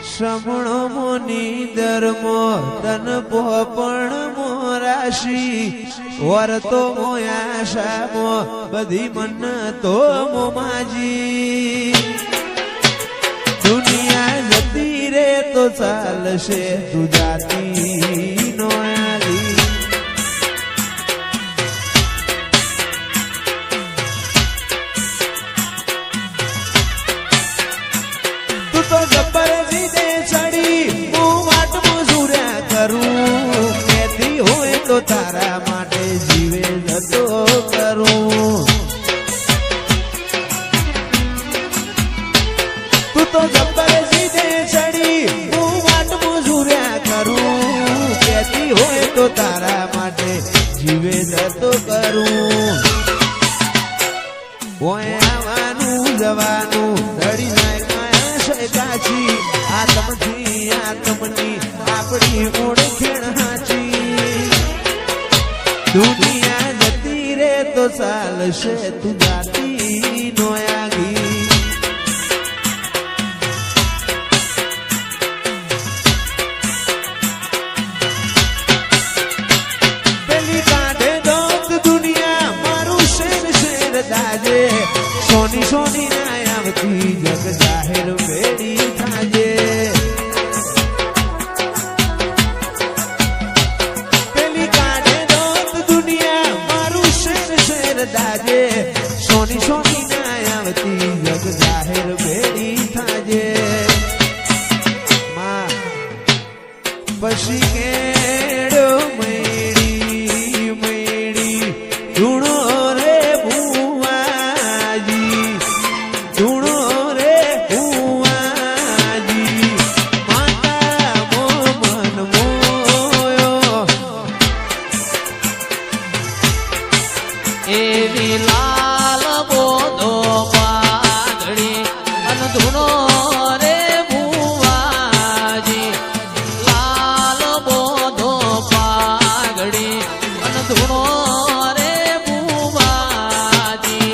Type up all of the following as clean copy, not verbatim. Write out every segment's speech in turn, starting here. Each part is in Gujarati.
શ્રમણો મોની ધર્મો તન પોપણ મોરાશી વરતો મોયાશા મો બધી મન તો મોમાજી દુનિયા જતી રે તો ચાલશે તું જાતી નો આલી તું તો જબ્બર જીદે ચડી હું વાટ મજૂર્યા કરું કેતી હોય તો તારા માટે જીવે જતો કરું તું તો જબ્બર જીદે ચડી હું વાટ મજૂર્યા કરું કેતી હોય તો તારા માટે જીવે જતો કરું ઓય આવવાનું જવાનું ધડી જાય કાચી આત્મથી આત્મની આપણી ઓળખેણ હાચી દુનિયા જતી રે તો ચાલશે તું જાતી નો આગી પેલી કાઢે દોત દુનિયા મારું શેર શેર દાજે સોની સોની ના આવતી જગ જાહેર બેડી થાજે પેલી કાઢે દોત દુનિયા મારું શેર શેર દાજે સોની સોની ના આવતી જગ જાહેર બેડી થાજે માં પછી કેડો મેડી મેડી ધૂણો રે ભુવાજી ધૂણો રે ભુવાજી માતા મો મન મોયો એવી લાલ બોધો પાઘડી અન ધૂણો રે ભુવાજી લાલ બોધો પાઘડી અન ધૂણો રે ભુવાજી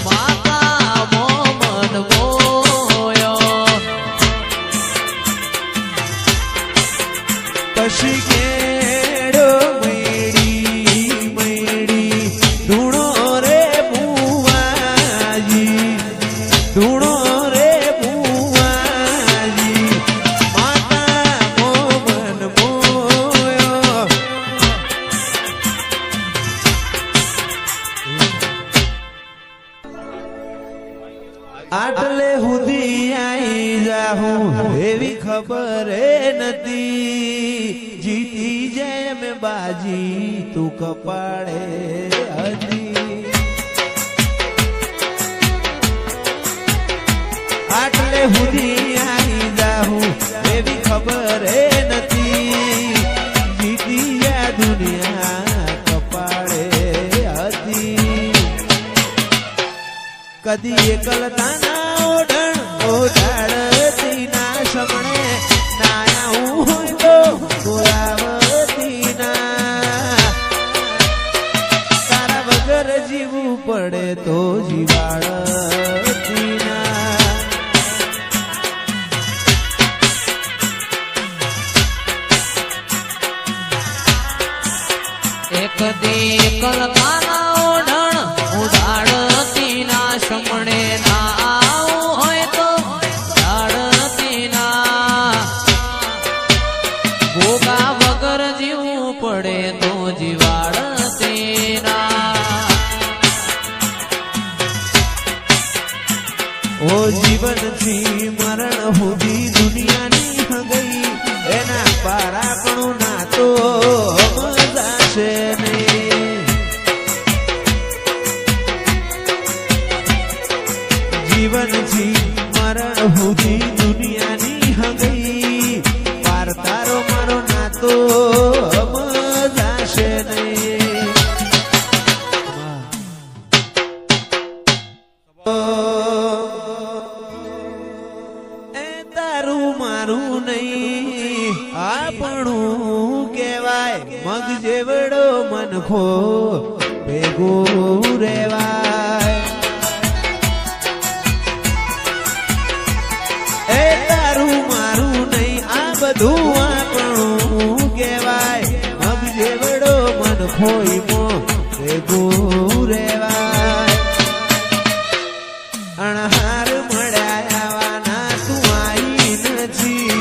માતા મો મન મોયો પછી કેડો મેડી મેડી ધૂણો રે ભુવાજી ધૂણો રે ભુવાજી માતા મો મન મોયો આટલે સુધી આઈ જાહું એવી ખબર નથી જીતી જાય મેં બાજી તું કપાળે હતી આટલે સુધી આઈ જાહું એવી ખબર નથી જીતી જાય દુનિયા કપાળે હતી કદી એકલતાના ઓઢણ ઓઢાડતી ના સમણે નાયા હું હોય તો બોલાવતી ના તારા વગર જીવવું પડે તો જીવાડતી ના એક દી કલકાના ઓઢણ ઉડાડતી ના શમણે ના આવું હોય તો ડાળતી ના ભોગા વગર જીવવું પડે તો જીવાડતી ના ઓ જીવનથી મરણ સુધી દુનિયાની હગઈ એના પારાપણું ના તો મજા છે નહીં જીવનથી મરણ સુધી દુનિયાની હગઈ પાર તારો મારો ના તો મજા છે નહીં એ તારું મારું નહીં આપણું કહેવાય મગ જેવડો મનખો ભેગો રેવાય એ તારું મારું ભેગું રેવાય અણહાર મળ્યા આવાના તું આઈ નથી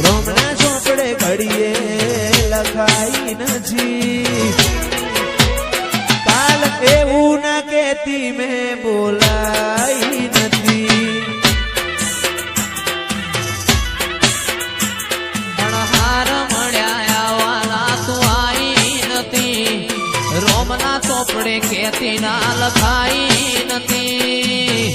રોમના ચોપડે ઘડીએ લખાઈ નથી કાલ એવું ના કેતી મેં બોલાઈ નથી અણહાર મળ્યા વાલા તું આઈ નથી રોમના ચોપડે કેતી ના લખાઈ નથી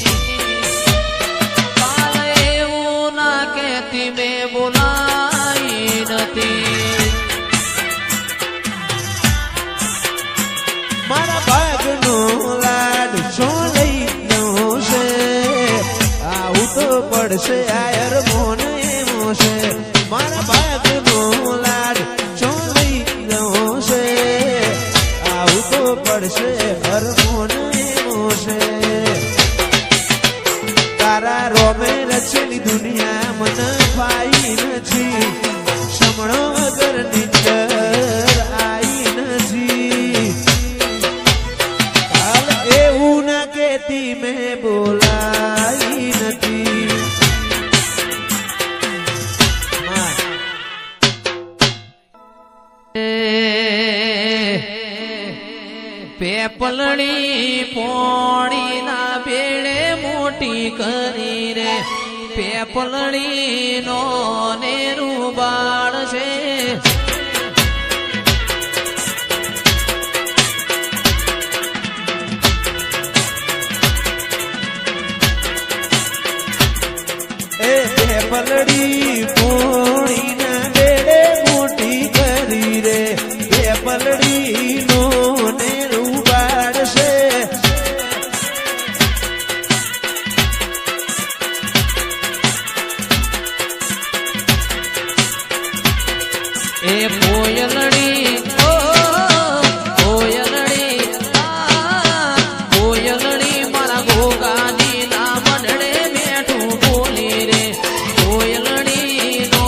કાલ એવું ના કેતી મેં બોલાઈ નથી મારા ભાગનો લાડ છો લઈ ગયો છે આવું તો પડશે આયર મોન એમો છે મારા ભાગનો લાડ છો લઈ ગયો છે આવું તો પડશે હર મોન એમો છે તારા રોમે રચેલી દુનિયા મન ફાઈ નથી સમણો વગર નીચર આઈ નથી હાલ એવું ના કેતી મેં બોલાઈ નથી પેપલણી પોણી ના બેડે મોટી કરી રે પેપલણી નો નેરું બાળ છે એ પલડી પોણી ના બેડે મોટી કરી રે એ પલડી નો નેરું બાળશે એ કોયલડી ઓ કોયલડી કોયલડી મારા ગોગાજી ના મંડળે બેઠું બોલી રે કોયલડી નો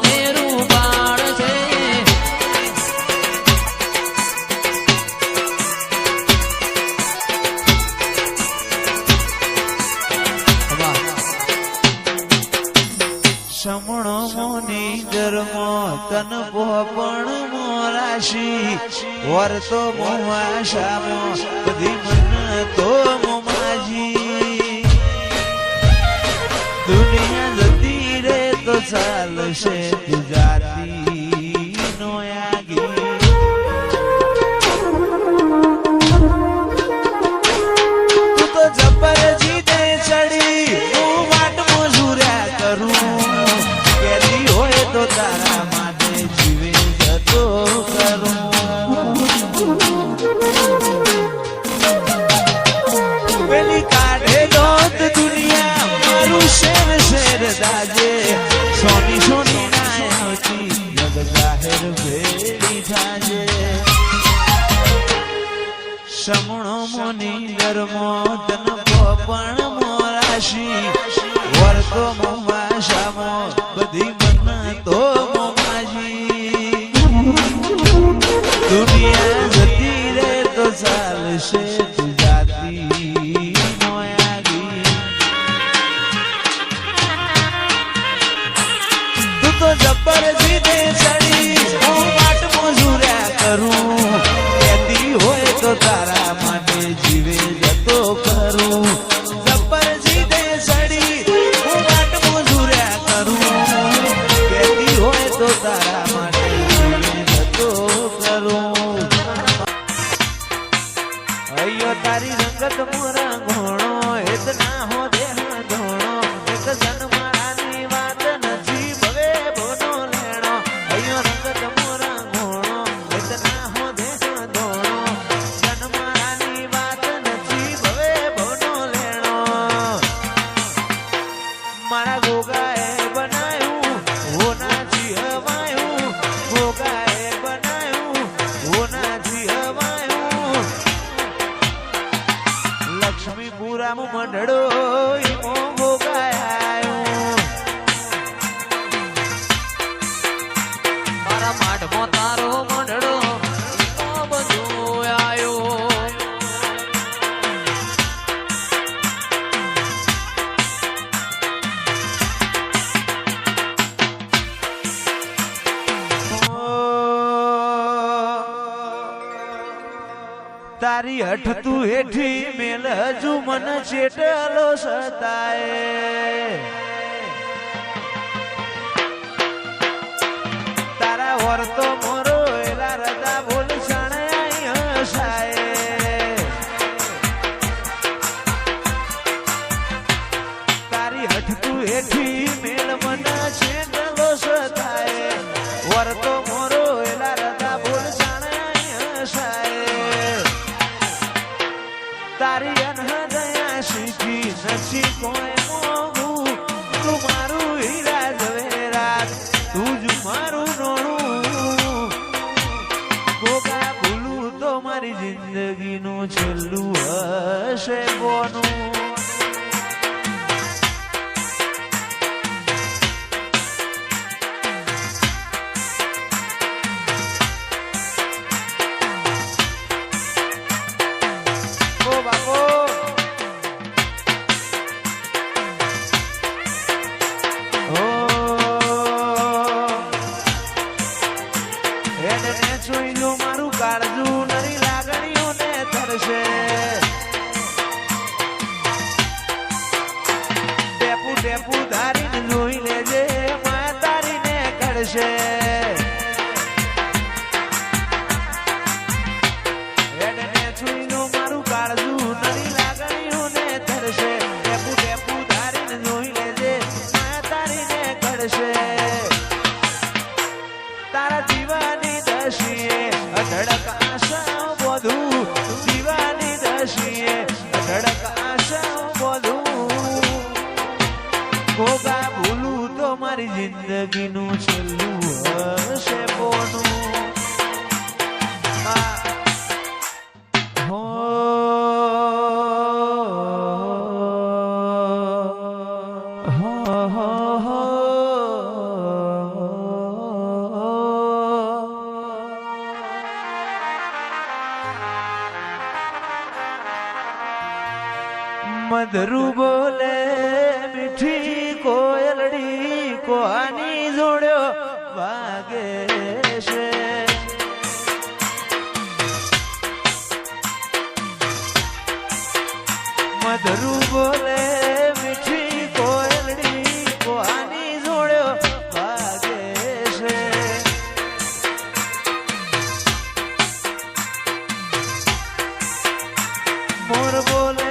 નેરું બાળ છે સમણો મોની ગરમો તન પોપણ મોરાશી વર્તો મોવાશામો બધી મન તો મોમાજી દુનિયા જતી રે તો ચાલશે ગુજરાતી નો આગી તું તો જબર જીતે ચડી હું વાટ મજૂર્યા કરું કેદી હોય તો તારા માટે જીવે જતો કરું પેલી કાઢે દોત દુનિયા મારું શેર શેર દાજે સોની સોની ના આવતી જગ જાહેર ભેડી થાજે સમણો મોની ગરમો તન પોપણ મોરાશી વર્તો મોમાશામો બધી મન તો મોમાજી દુનિયા જતી રે તો ચાલશે ગુજરાતી નો આગી તું તો જબર જીતે ચડી હું વાટ મજૂર્યા કરું કેદી હોય તો તારા માટે જીવે જતો કરું જબર જીતે ચડી હું વાટ મજૂર્યા કરું કેદી હોય તો તારા માટે જીવે જતો કરું અయ్యో તારી રંગત મોરા ઘોણો હેત ના હો દેહ ધોણો એક જન્માની વાત નથી ભવે બોનો લેણો અయ్యో રંગત મોરા ઘોણો હેત ના હો દેહ ધોણો જન્માની વાત નથી ભવે બોનો લેણો મારા ગોગાએ બનાયું હોનાથી હવાયું ગોગાએ બનાયું હોનાથી હવાયું લક્ષ્મીપુરામાં મંડળો ઈમો ગોગાયો મારા માઢમાં તારો મંડળો બધું આયો તારી હઠ તું હેઠી મેલ હજુ મન ચેટલો સતાય તારા વર્તો મોરો એલા રદા બોલ સણાય હસાય તારી હઠ તું હેઠી મેલ મન ચેટલો સતાય વર્તો મોરો એલા રદા બોલ સણાય હસાય તારી અનહદયા શીખી નથી કોઈ મોગું તું મારું હીરા ઝવેરાત તું જ મારું નોણું ગોગા ભૂલું તો મારી જિંદગીનું છેલ્લું હશે કોનું મારું કાળજું નરી લાગણીઓને તરશે ટેપુ ટેપુ ધારીને જોઈ લેજે માં તારીને કરશે મારું કાળજું નરી લાગણીઓને તરશે ટેપુ ટેપુ ધારીને જોઈ લેજે માં તારીને કરશે તારા દીવાની દશીએ અઢળક આશા બધું દીવાની દશીએ અઢળક આશા બધું ગોગા ભૂલું તો મારી જિંદગીનું છેલ્લું હશે કોનું મધરું બોલે મીઠી કોયલડી કોની જોડ્યો વાગે છે મધરું બોલે મીઠી કોયલડી કોની જોડ્યો વાગે છે મોર બોલે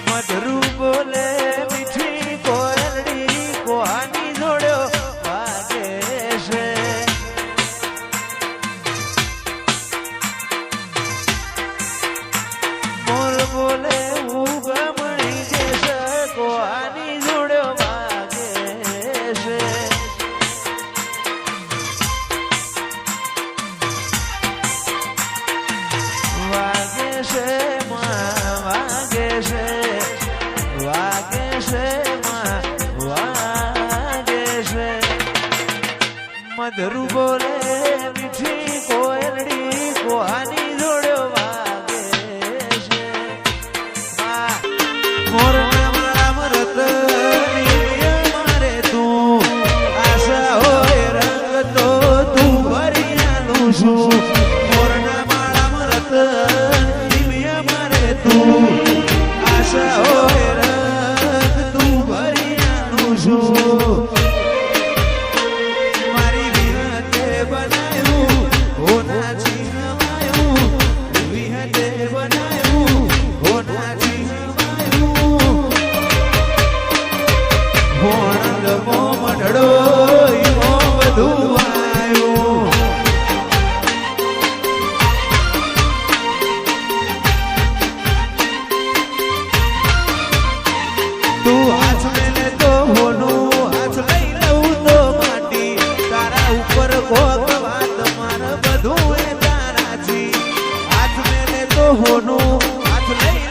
મધરું બોલે મીઠી કોયલડી કોની જોડ્યો વાગે છે મોર બોલે ઉગમણી જશે કોની જોડ્યો વાગે છે વાગે છે વાગે છે વાગે છે વાગે છે મધરું બોલે મીઠી કોયલડી કોની જોડ્યો વાગે છે મોરના મારા રતની મારે તું આશા હોય રંગ તો તું ભરી આલું છું મોરના મારા રતની મારે તું આશા હોય મારી વિનતે તો હોનું હાથ લઈ